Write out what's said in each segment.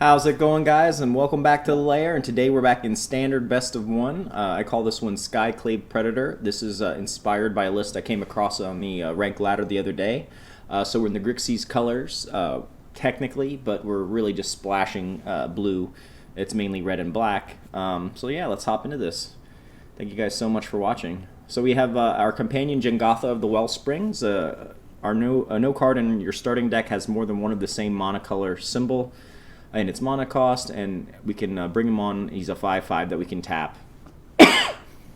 How's it going, guys? And welcome back to the LAIR. And today we're back in standard best of one. I call this one Skyclave Predator. This is inspired by a list I came across on the rank ladder the other day. So we're in the Grixis colors, technically, but we're really just splashing blue. It's mainly red and black. So yeah, let's hop into this. Thank you guys so much for watching. So we have our companion Jegantha of the Wellsprings. A no card in your starting deck has more than one of the same monocolor symbol and its mana cost, and we can bring him on. He's a 5/5 that we can tap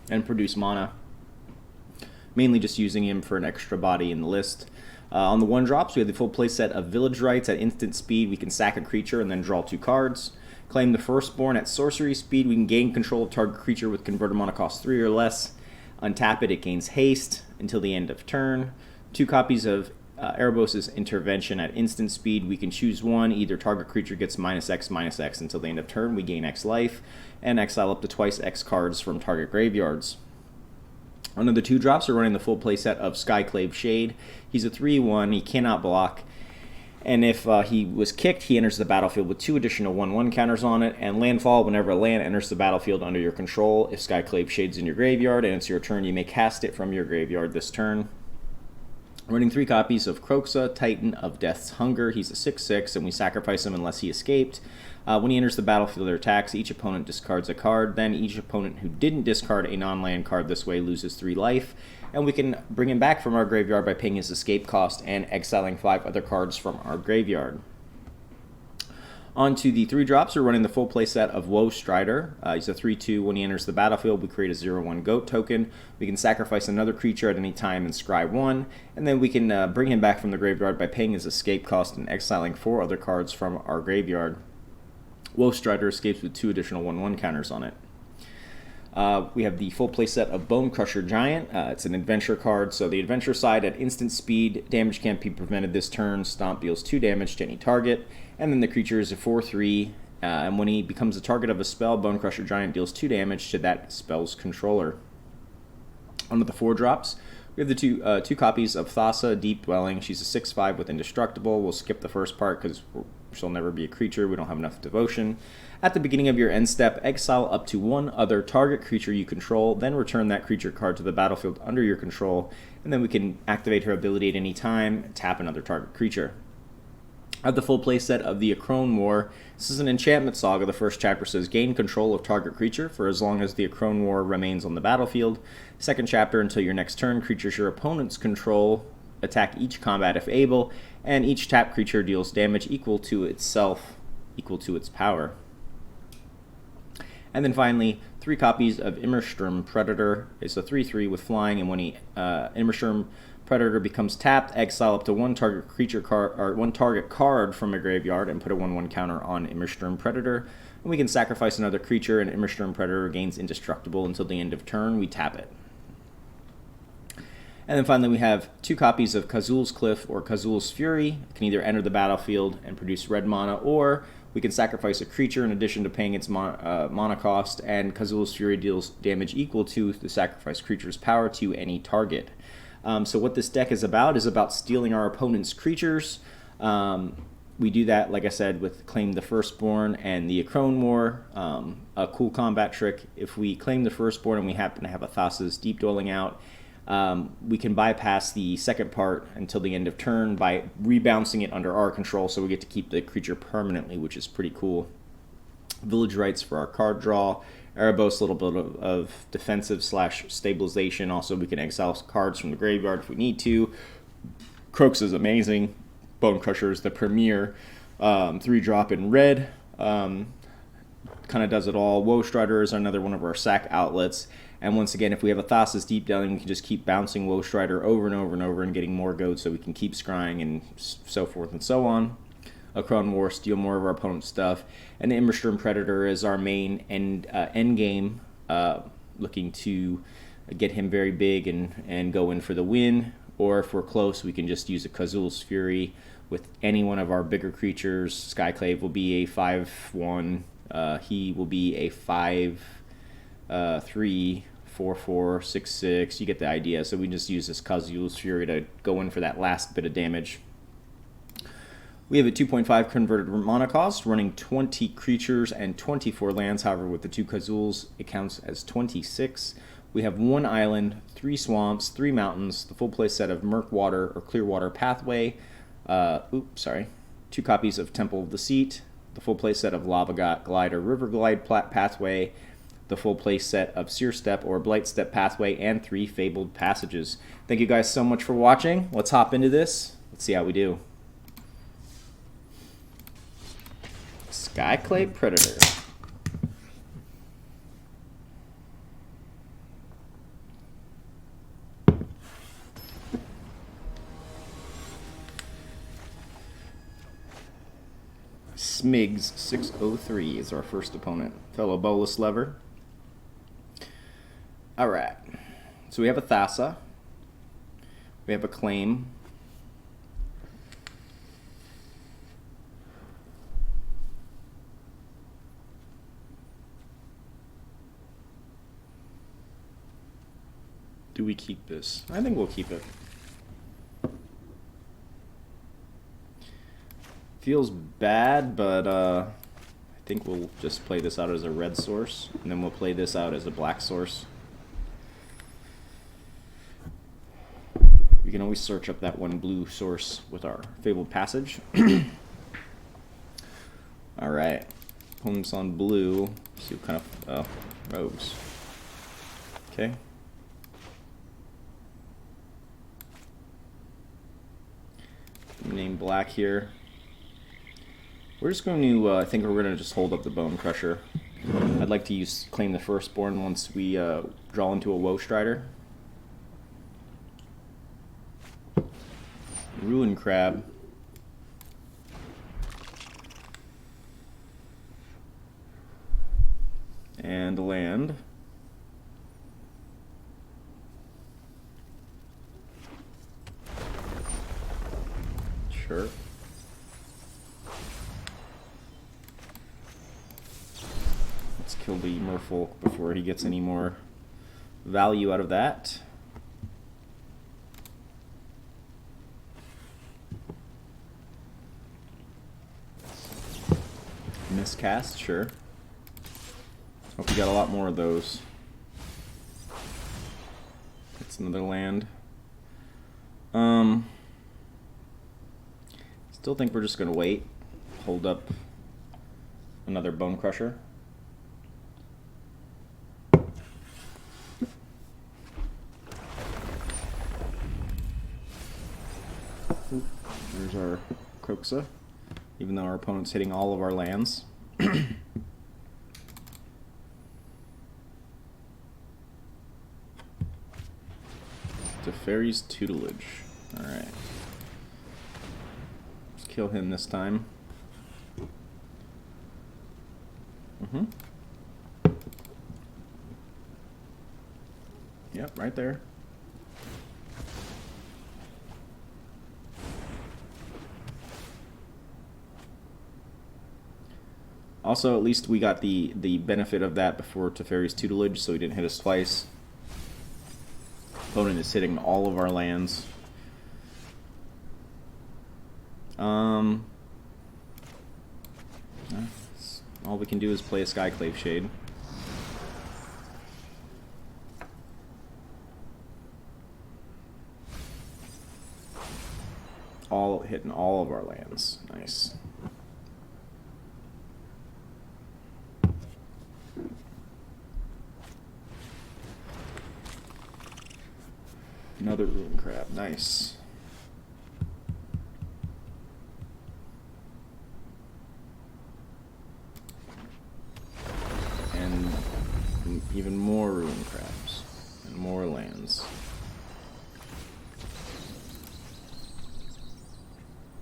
and produce mana, mainly just using him for an extra body in the list. On the 1-drops, we have the full play set of Village Rites. At instant speed, we can sack a creature and then draw 2 cards. Claim the Firstborn. At sorcery speed, we can gain control of target creature with converted mana cost 3 or less. Untap it, it gains haste until the end of turn. 2 copies of Erebos' Intervention. At instant speed, we can choose one. Either target creature gets -X/-X until the end of turn. We gain X life, and exile up to twice X cards from target graveyards. Under the 2-drops, we're running the full playset of Skyclave Shade. He's a 3/1. He cannot block. And if he was kicked, he enters the battlefield with 2 additional 1/1 counters on it. And landfall, whenever a land enters the battlefield under your control, if Skyclave Shade's in your graveyard and it's your turn, you may cast it from your graveyard this turn. Running 3 copies of Kroxa, Titan of Death's Hunger. He's a 6/6, and we sacrifice him unless he escaped. When he enters the battlefield or attacks, each opponent discards a card. Then each opponent who didn't discard a non-land card this way loses 3 life. And we can bring him back from our graveyard by paying his escape cost and exiling 5 other cards from our graveyard. On to the 3-drops, we're running the full playset of Woe Strider. He's a 3/2. When he enters the battlefield, we create a 0/1 goat token. We can sacrifice another creature at any time and scry 1. And then we can bring him back from the graveyard by paying his escape cost and exiling 4 other cards from our graveyard. Woe Strider escapes with 2 additional 1/1 counters on it. We have the full playset of Bonecrusher Giant. It's an adventure card, so the adventure side, at instant speed, damage can't be prevented this turn. Stomp deals 2 damage to any target. And then the creature is a 4/3, and when he becomes the target of a spell, Bonecrusher Giant deals 2 damage to that spell's controller. Under the 4-drops, we have the two copies of Thassa, Deep Dwelling. She's a 6/5 with Indestructible. We'll skip the first part because she'll never be a creature. We don't have enough devotion. At the beginning of your end step, exile up to 1 other target creature you control, then return that creature card to the battlefield under your control, and then we can activate her ability at any time, tap another target creature. I have the full playset of the Akroan War. This is an enchantment saga. The first chapter says gain control of target creature for as long as the Akroan War remains on the battlefield. Second chapter, until your next turn, creatures your opponents control attack each combat if able, and each tap creature deals damage equal to itself, equal to its power. And then finally, 3 copies of Immersturm Predator. It's a 3/3 with flying, and when Immersturm Predator becomes tapped, exile up to 1 target creature card or 1 target card from a graveyard and put a 1/1 counter on Immersturm Predator. And we can sacrifice another creature, and Immersturm Predator gains indestructible until the end of turn. We tap it. And then finally, we have 2 copies of Kazuul's Cliff or Kazuul's Fury. It can either enter the battlefield and produce red mana, or we can sacrifice a creature in addition to paying its mana cost, and Kazuul's Fury deals damage equal to the sacrificed creature's power to any target. So what this deck is about stealing our opponent's creatures. We do that, like I said, with Claim the Firstborn and the Akroan War. A cool combat trick, if we claim the Firstborn and we happen to have a Thassa's Deep Dwelling out, we can bypass the second part until the end of turn by rebouncing it under our control, so we get to keep the creature permanently, which is pretty cool. Village Rites for our card draw. Erebos, a little bit of defensive / stabilization. Also, we can exile cards from the graveyard if we need to. Kroxa is amazing. Bonecrusher is the premier 3-drop in red. Kind of does it all. Woe Strider is another one of our sack outlets. And once again, if we have a Thassa's Deep Dwelling, we can just keep bouncing Woe Strider over and over and over and getting more goats so we can keep scrying and so forth and so on. Akroan War, steal more of our opponent's stuff. And the Immersturm Predator is our main end game, looking to get him very big and go in for the win. Or if we're close, we can just use a Kazuul's Fury with any one of our bigger creatures. Skyclave will be a 5/1. He will be a 5/3, 4/4, 6/6. You get the idea. So we just use this Kazuul's Fury to go in for that last bit of damage. We have a 2.5 converted mana cost, running 20 creatures and 24 lands. However, with the 2 Kazuuls, it counts as 26. We have 1 island, 3 swamps, 3 mountains, the full play set of Murkwater or Clearwater Pathway. 2 copies of Temple of Deceit, the full play set of Lava Glide or Riverglide Pathway, the full play set of Seer Step or Blightstep Pathway, and 3 Fabled Passages. Thank you guys so much for watching. Let's hop into this. Let's see how we do. Skyclave Predator. Smigs 603 is our first opponent. Fellow Bolus Lever. Alright. So we have a Thassa. We have a Claim. Do we keep this? I think we'll keep it. Feels bad, but I think we'll just play this out as a red source, and then we'll play this out as a black source. We can always search up that 1 blue source with our Fabled Passage. Alright. Opponents on blue. See what kind of rogues. Okay. Name black here. We're just going to, I think we're going to just hold up the Bonecrusher. I'd like to use Claim the Firstborn once we draw into a Woe Strider. Ruin Crab. And land. Sure. Let's kill the Merfolk before he gets any more value out of that. Miscast, sure. Hope we got a lot more of those. It's another land. Still think we're just gonna wait. Hold up another Bonecrusher. There's our Kroxa, even though our opponent's hitting all of our lands. Teferi's Tutelage. Alright. Let's kill him this time. Yep, right there. Also, at least we got the benefit of that before Teferi's Tutelage, so he didn't hit us twice. Opponent is hitting all of our lands. All we can do is play a Skyclave Shade. All hitting all of our lands. Nice. Another Ruin Crab. Nice. And even more Ruin Crabs. And more lands.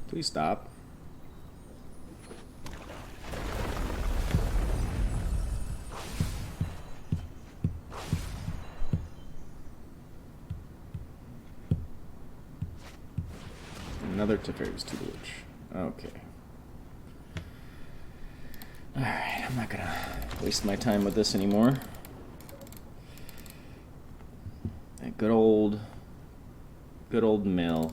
Please stop. Another Teferi's Tutelage. Okay. Alright, I'm not gonna waste my time with this anymore. A good old mill.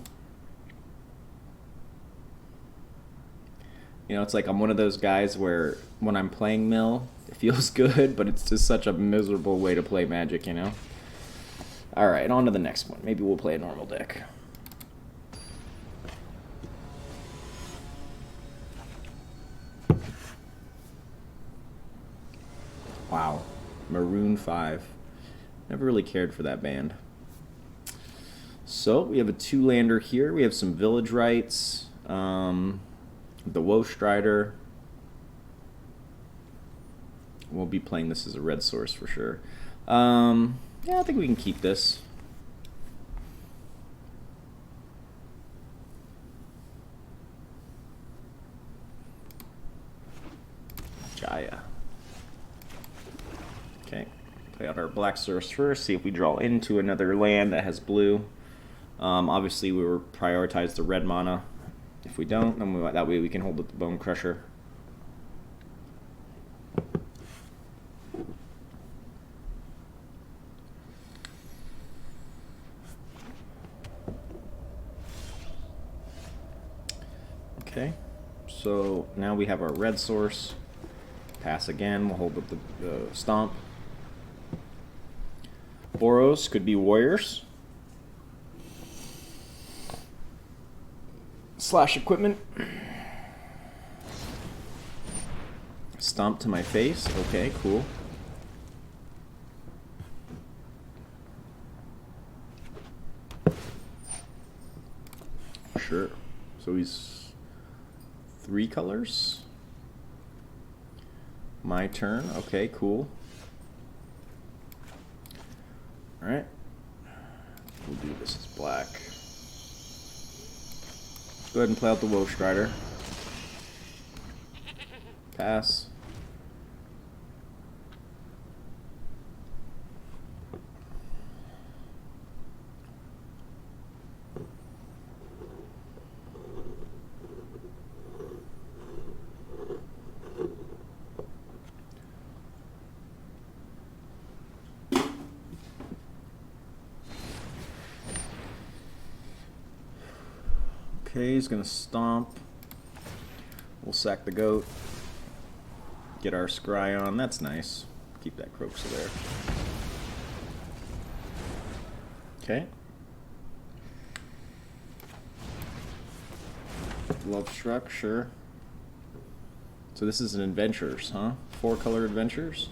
You know, it's like I'm one of those guys where when I'm playing Mill, it feels good, but it's just such a miserable way to play Magic, you know? Alright, on to the next one. Maybe we'll play a normal deck. Wow. Maroon 5. Never really cared for that band. So, we have a 2-lander here. We have some Village Rites. The Woe Strider. We'll be playing this as a red source for sure. Yeah, I think we can keep this. Jaya. Okay, play out our black source first, see if we draw into another land that has blue. Obviously, we will prioritize the red mana. If we don't, then that way we can hold up the Bonecrusher. Okay, so now we have our red source. Pass again, we'll hold up the Stomp. Boros could be Warriors. Slash Equipment. Stomp to my face, okay, cool. Sure, so he's 3 colors. My turn. Okay, cool. Alright. We'll do this as black. Go ahead and play out the Woe Strider. Pass. Okay, he's gonna Stomp. We'll sack the goat. Get our Scry on. That's nice. Keep that Kroxa there. Okay. Love Struck, sure. So this is an Adventures, huh? 4-color Adventures.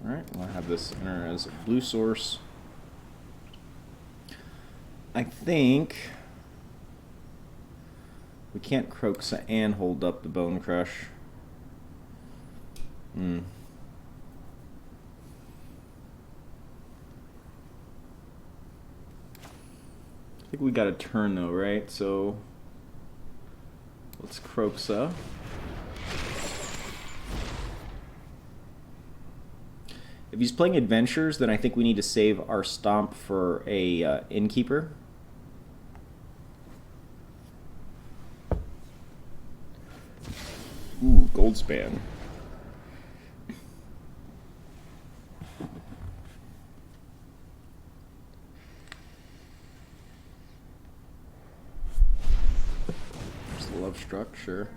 Alright, we'll have this enter as a blue source. I think we can't Kroxa and hold up the Bonecrush. I think we got a turn though, right? So let's Kroxa. If he's playing Adventures, then I think we need to save our Stomp for a Innkeeper. Ooh, Goldspan. Just Love Struck, sure.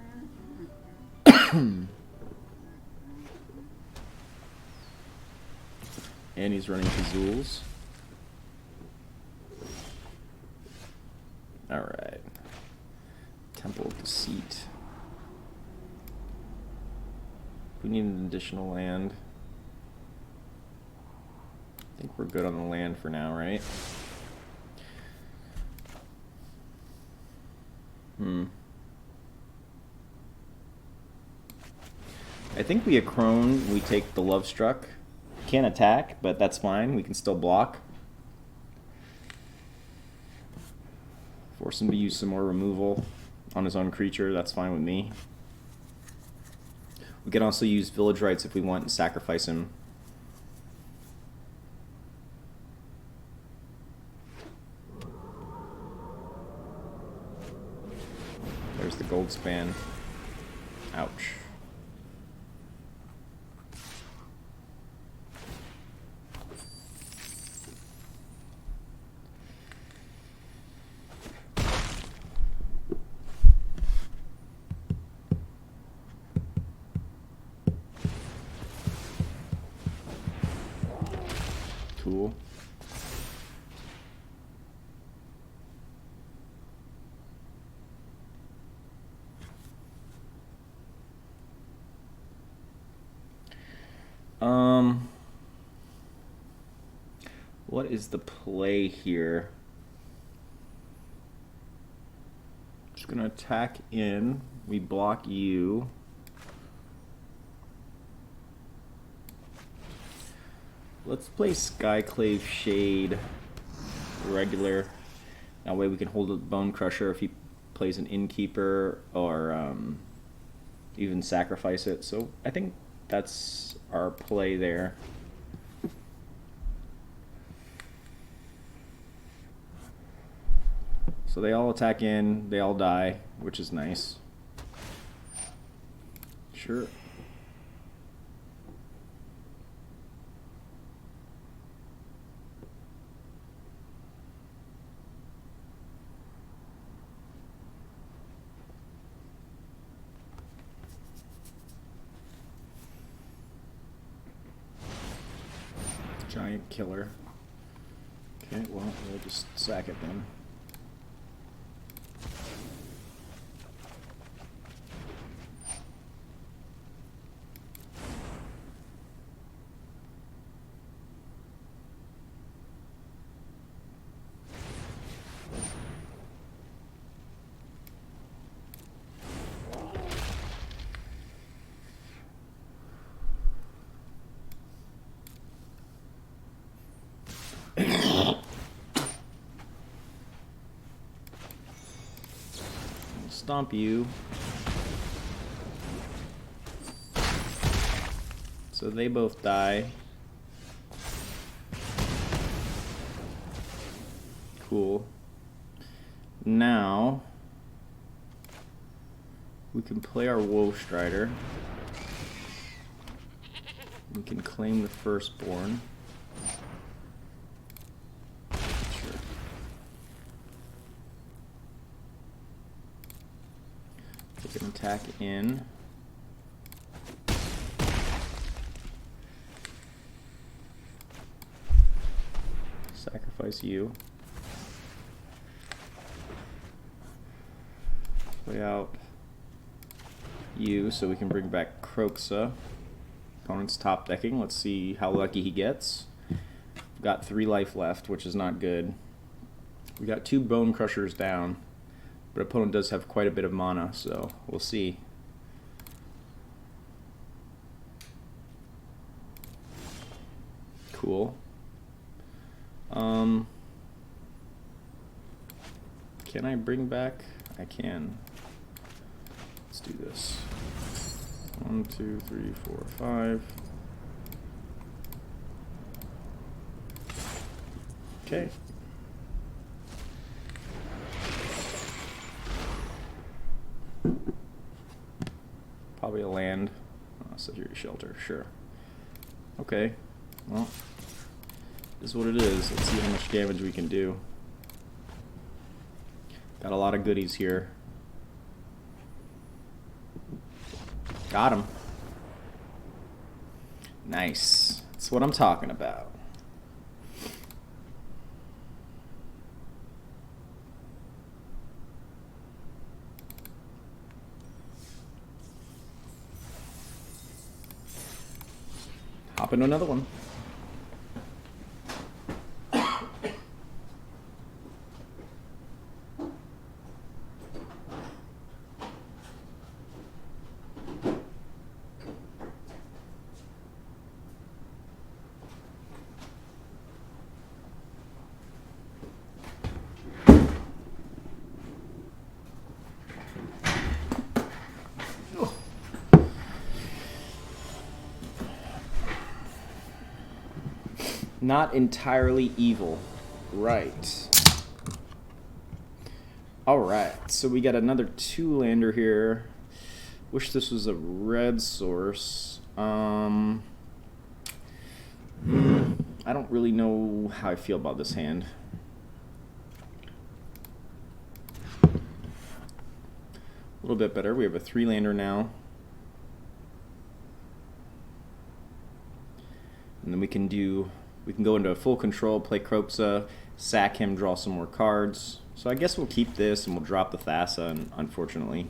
And he's running Kazuuls. Alright. Temple of Deceit. We need an additional land. I think we're good on the land for now, right? I think we Akroan, we take the Love Struck. Can't attack, but that's fine. We can still block. Force him to use some more removal on his own creature. That's fine with me. We can also use Village Rites if we want and sacrifice him. There's the Goldspan. Ouch. cool. What is the play here? Just gonna attack in. We block you. Let's play Skyclave Shade regular. That way we can hold a Bonecrusher if he plays an Innkeeper or even sacrifice it. So I think that's our play there. So they all attack in, they all die, which is nice. Sure. Giant killer. Okay, well, we'll just sack it then. Stomp you. So they both die. Cool. Now we can play our Woe Strider. We can claim the Firstborn. We can attack in. Sacrifice you. Play out you so we can bring back Kroxa. Opponent's top decking. Let's see how lucky he gets. Got 3 life left, which is not good. We got 2 Bonecrushers down. But opponent does have quite a bit of mana, so we'll see. Cool. Can I bring back? I can. Let's do this. 1, 2, 3, 4, 5. Okay. Probably a land. Oh, security shelter, sure. Okay, well, this is what it is. Let's see how much damage we can do. Got a lot of goodies here. Got him. Nice. That's what I'm talking about. Hop into another one. Not entirely evil. Right. Alright, so we got another 2-lander here. Wish this was a red source. I don't really know how I feel about this hand. A little bit better. We have a 3-lander now. And then we can do We can go into full control, play Kroxa, sack him, draw some more cards. So I guess we'll keep this and we'll drop the Thassa, unfortunately.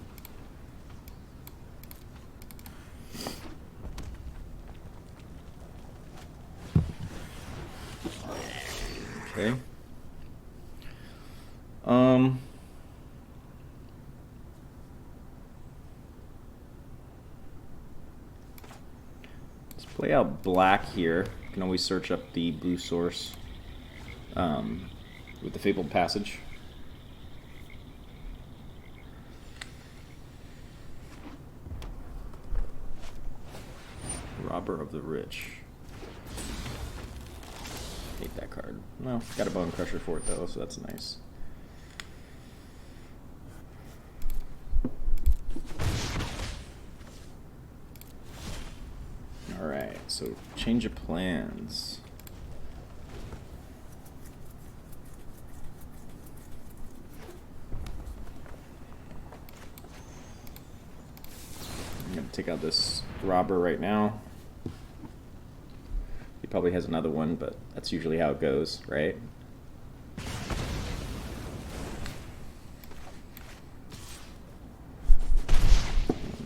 Okay. Let's play out black here. You can always search up the blue source with the Fabled Passage. Robber of the Rich. Hate that card. No, got a Bonecrusher for it though, so that's nice. Alright, so change of plans. I'm gonna take out this robber right now. He probably has another one, but that's usually how it goes, right?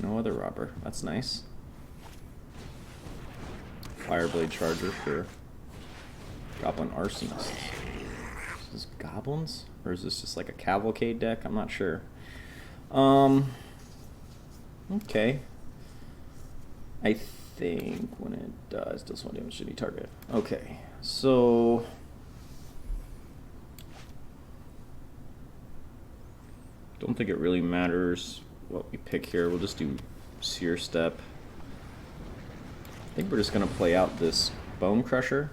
No other robber. That's nice. Fireblade Charger, sure. Goblin Arsonist. Is this goblins? Or is this just like a cavalcade deck? I'm not sure. Okay. I think when it does 1 damage to any target. Okay, so don't think it really matters what we pick here. We'll just do Seer Step. I think we're just gonna play out this Bonecrusher.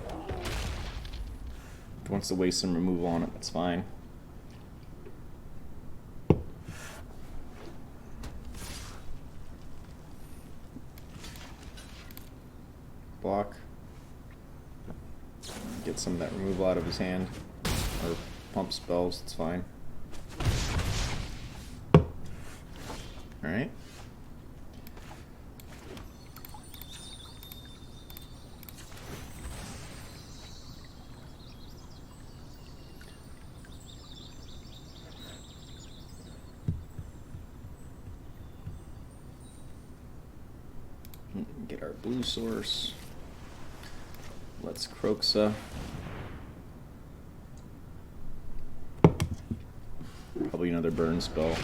If it wants to waste some removal on it, that's fine. Block. Get some of that removal out of his hand. Or pump spells, it's fine. Alright. Get our blue source. Let's Kroxa. Probably another burn spell.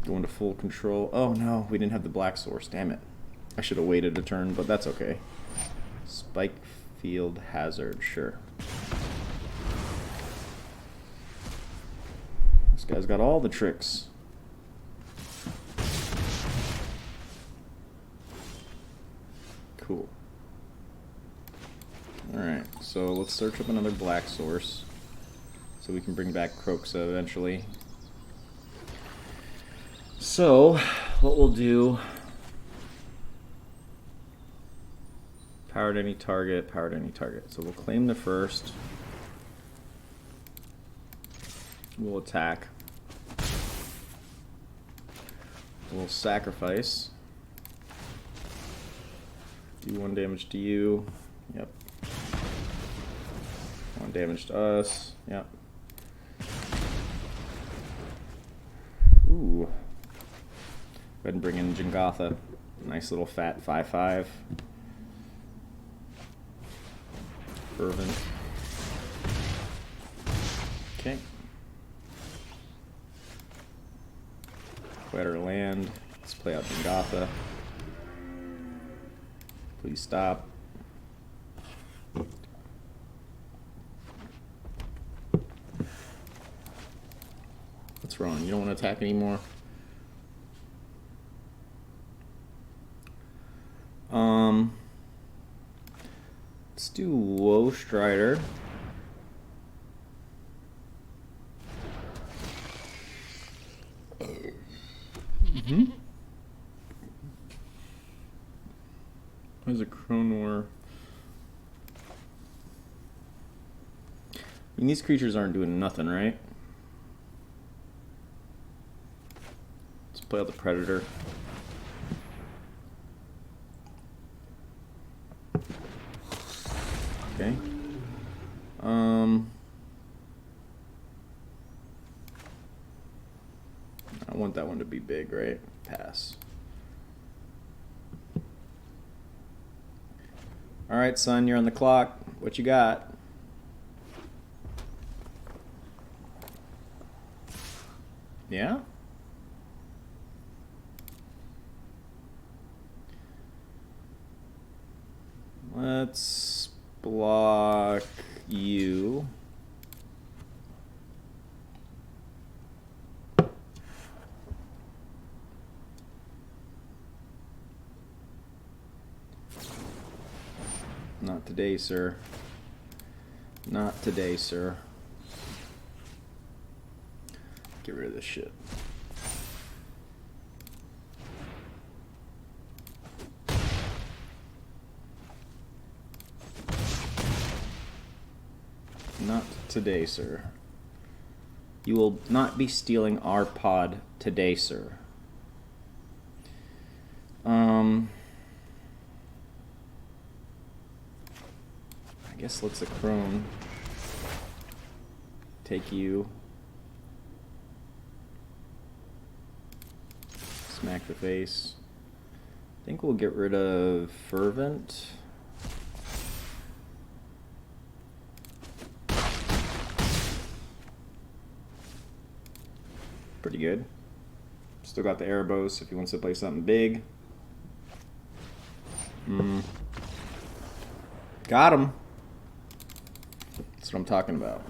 Go into full control. Oh no, we didn't have the black source. Damn it. I should have waited a turn, but that's okay. Spike Field Hazard, sure. This guy's got all the tricks. Cool. Alright, so let's search up another black source so we can bring back Kroxa eventually. So, what we'll do... Powered any target, powered any target. So we'll claim the first. We'll attack. We'll sacrifice. Do 1 damage to you. Yep. 1 damage to us. Yep. Ooh. Go ahead and bring in Jegantha. Nice little fat 5/5. Fervent. Okay. Play our land. Let's play out Jegantha. Please stop. What's wrong? You don't want to attack anymore? Let's do Woe Strider. There's a Akroan War. I mean, these creatures aren't doing nothing, right? Let's play out the Predator. don't want that one to be big, right? Pass. Alright, son, you're on the clock. What you got? Yeah? Let's block you. Not today, sir. Not today, sir. Get rid of this shit. Not today, sir. You will not be stealing our pod today, sir. I guess let's Akroan. Take you. Smack the face. I think we'll get rid of Fervent. Pretty good. Still got the Erebos if he wants to play something big. Got him. That's what I'm talking about.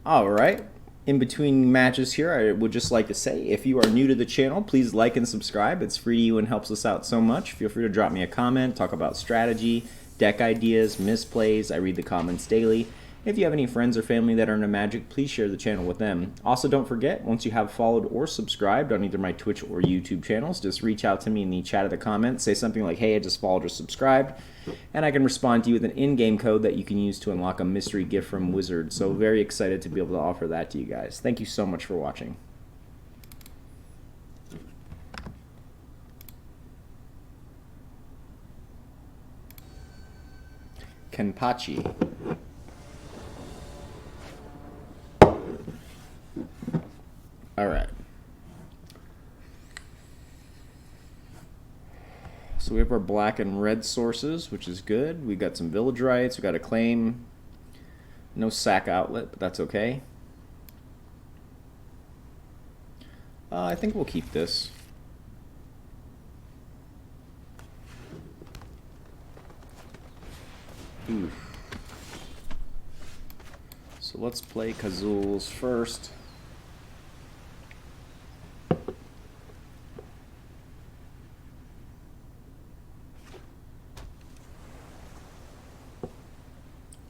Alright. In between matches here, I would just like to say, if you are new to the channel, please like and subscribe. It's free to you and helps us out so much. Feel free to drop me a comment, talk about strategy, deck ideas, misplays. I read the comments daily. If you have any friends or family that are into Magic, please share the channel with them. Also, don't forget, once you have followed or subscribed on either my Twitch or YouTube channels, just reach out to me in the chat of the comments. Say something like, hey, I just followed or subscribed, and I can respond to you with an in-game code that you can use to unlock a mystery gift from Wizard. So very excited to be able to offer that to you guys. Thank you so much for watching. Kenpachi. Alright. So we have our black and red sources, which is good. We got some Village Rites, we got a Claim. No sack outlet, but that's okay. I think we'll keep this. Oof. So let's play Kazuul's first.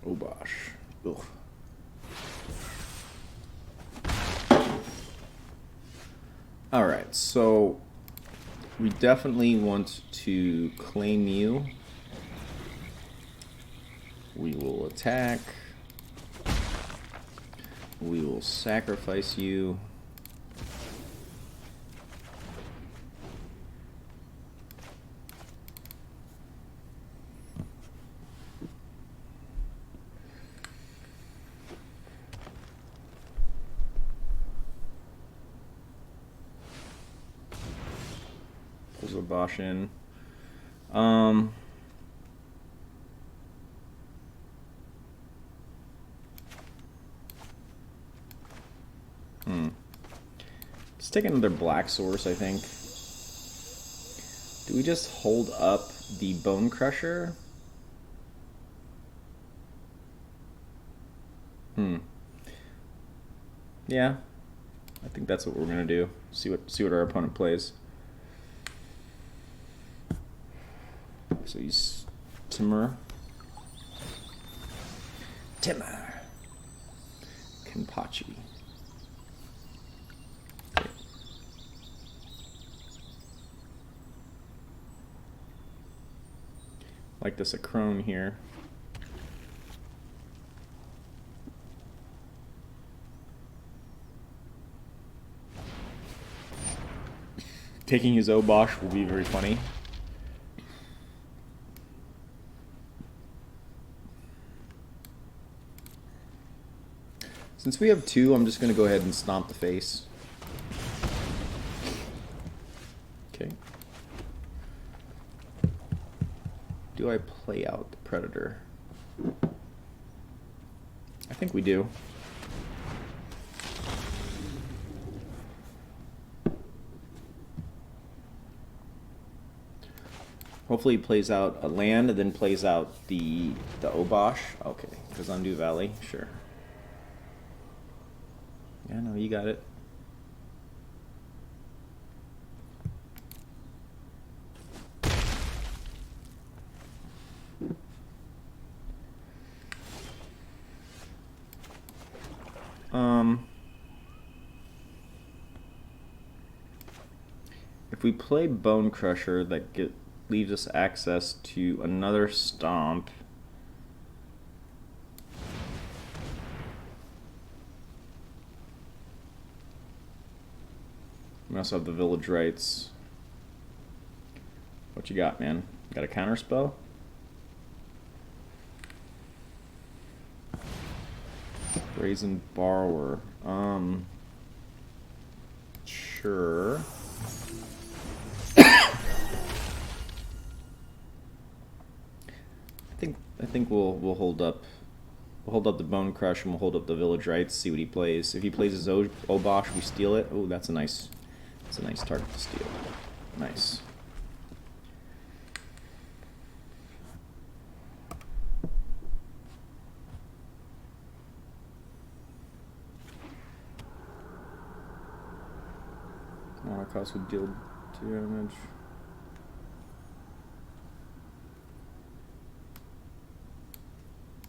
Oh gosh. Ugh. Alright, so we definitely want to claim you. We will attack. We will sacrifice you. Pulls a Bosch in. Let's take another black source, I think. Do we just hold up the Bonecrusher? Yeah. I think that's what we're gonna do. See what our opponent plays. So he's Timur. Kenpachi. Like this Akroan here. Taking his Obosh will be very funny. Since we have two, I'm just going to go ahead and stomp the face. Okay. Do I play out the Predator? I think we do. Hopefully he plays out a land and then plays out the Obosh. Okay, because Undo Valley, sure. Yeah, no, you got it. If we play Bonecrusher, that leaves us access to another Stomp. We also have the Village Rites. What you got, man? Got a counter spell? Brazen Borrower. Sure. I think we'll hold up. We'll hold up the Bone Crush and we'll hold up the Village Rites. See what he plays. If he plays his Obosh, we steal it. Oh, that's a nice target to steal. Nice. Mana cost would deal damage.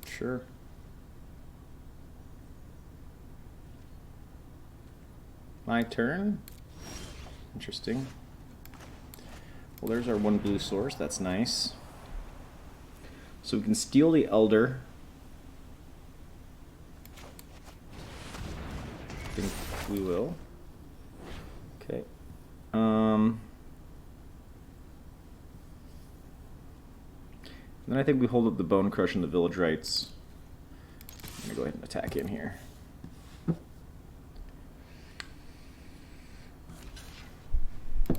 Sure. My turn? Interesting. Well, there's our one blue source. That's nice. So we can steal the Elder. I think we will. Okay. Then I think we hold up the Bone Crush and the Village Rites. I'm gonna go ahead and attack in here.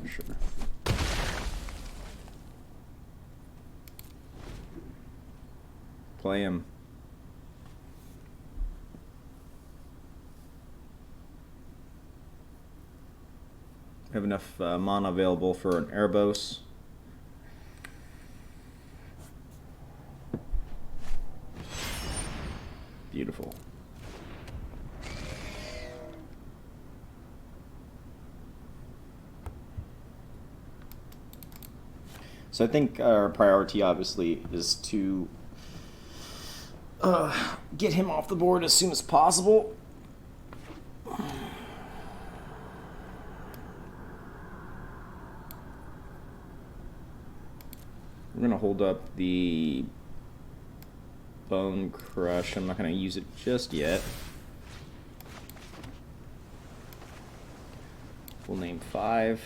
Sure. Play him. Have enough mana available for an Erebos. Beautiful. So I think our priority obviously is to get him off the board as soon as possible. We're going to hold up the Bone Crush. I'm not going to use it just yet. We'll name 5.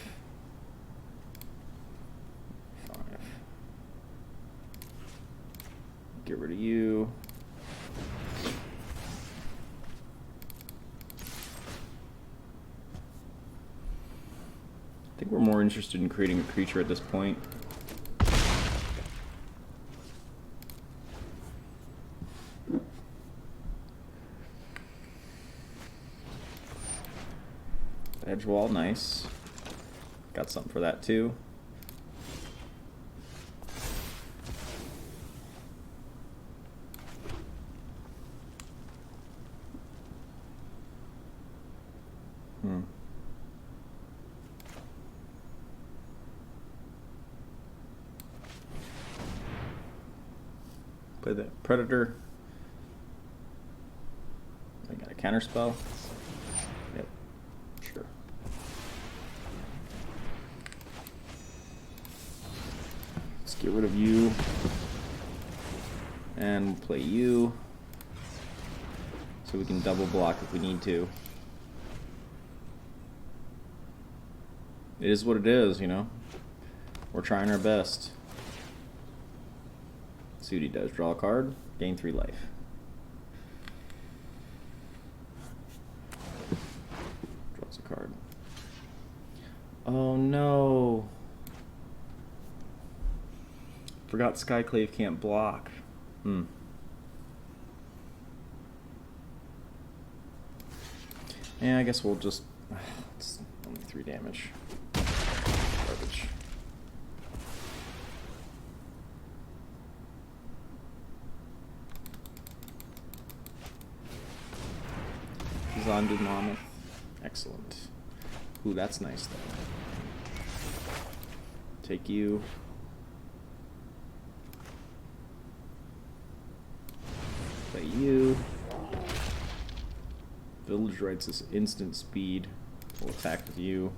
5. Get rid of you. I think we're more interested in creating a creature at this point. Edge wall, nice. Got something for that too. Play the Predator. I got a counter spell. Yep, sure. Let's get rid of you. And play you. So we can double block if we need to. It is what it is, you know. We're trying our best. See what he does. Draw a card, gain 3 life. Draws a card. Oh no. Forgot Skyclave can't block. Yeah, I guess we'll just... It's only 3 damage. Garbage. Zombie Mammoth. Excellent. Ooh, that's nice though. Take you. Play you. Village Rites is instant speed. We'll attack with you.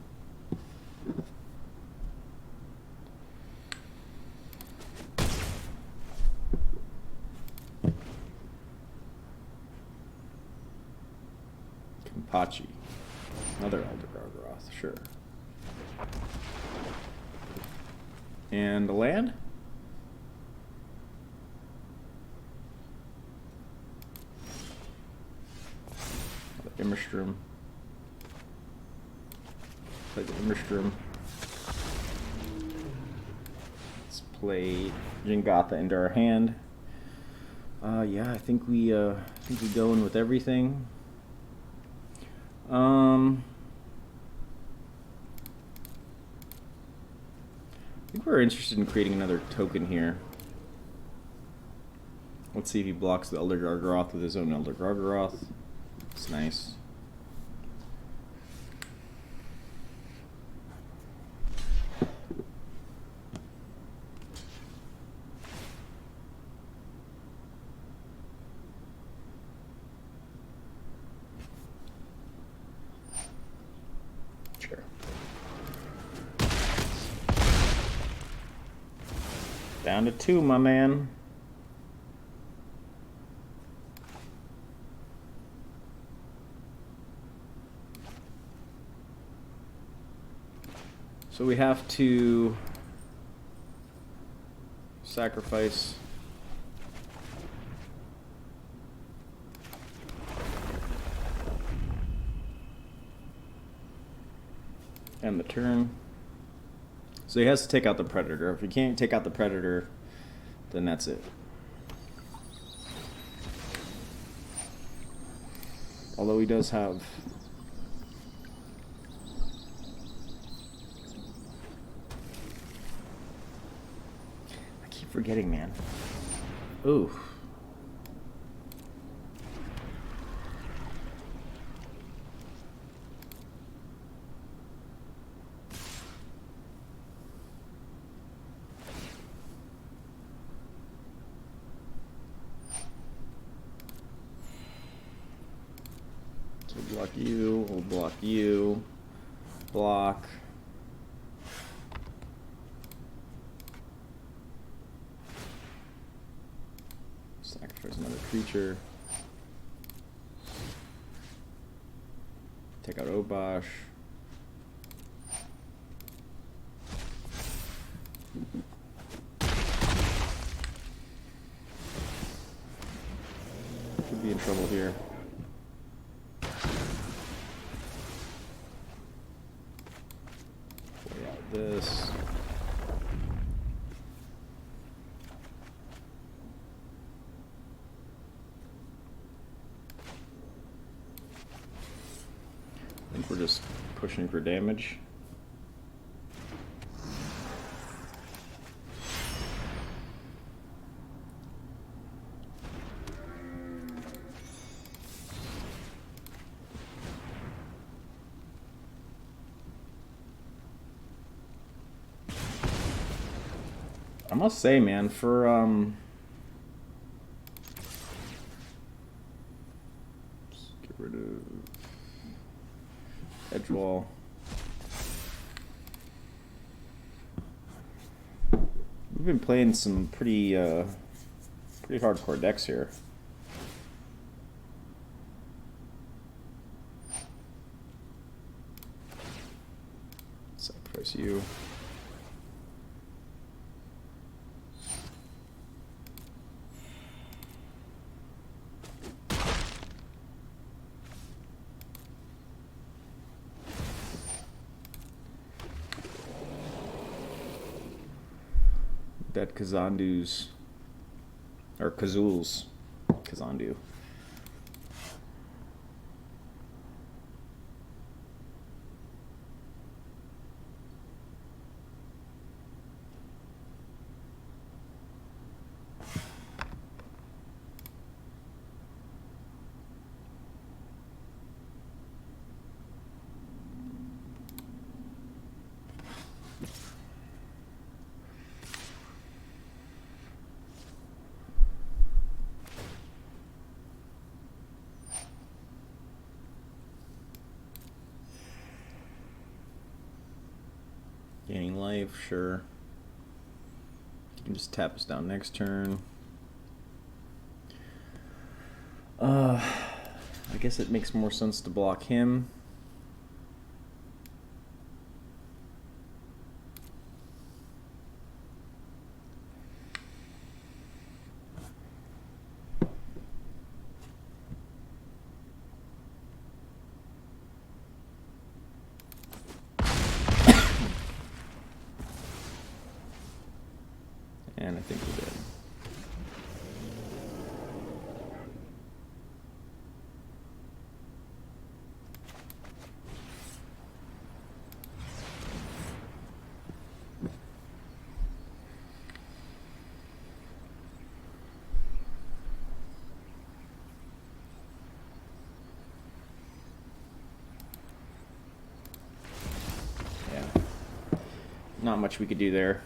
Kampachi. Another Elder Gargaroth, sure. And a land? Immersturm. Play the Immersturm. Let's play Jegantha into our hand. Yeah, I think we go in with everything. I think we're interested in creating another token here. Let's see if he blocks the Elder Gargaroth with his own Elder Gargaroth. It's nice. Sure. Down to 2, my man. So we have to sacrifice end the turn. So he has to take out the Predator. If he can't take out the Predator, then that's it. Although he does have... Forgetting, man. Ooh. So we'll block you, we'll block you, block. Sacrifice another creature. Take out Obosh. Could be in trouble here. Play out this. I think we're just pushing for damage. I must say, man, for let's get rid of Edgewall. We've been playing some pretty hardcore decks here. Sacrifice you. That Kazandu's, or Kazuul's, Kazandu. Gaining life, sure. You can just tap us down next turn. I guess it makes more sense to block him. And I think we're dead. Yeah. Not much we could do there.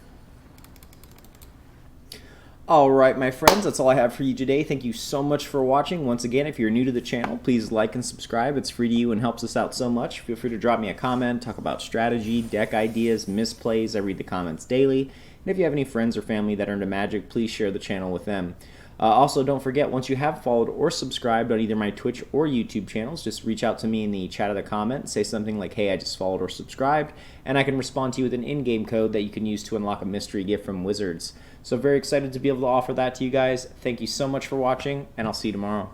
Alright, my friends, that's all I have for you today. Thank you so much for watching. Once again, if you're new to the channel, please like and subscribe. It's free to you and helps us out so much. Feel free to drop me a comment, talk about strategy, deck ideas, misplays. I read the comments daily. And if you have any friends or family that are into Magic, please share the channel with them. Also, don't forget, once you have followed or subscribed on either my Twitch or YouTube channels, just reach out to me in the chat of the comment, say something like, hey, I just followed or subscribed, and I can respond to you with an in-game code that you can use to unlock a mystery gift from Wizards. So very excited to be able to offer that to you guys. Thank you so much for watching, and I'll see you tomorrow.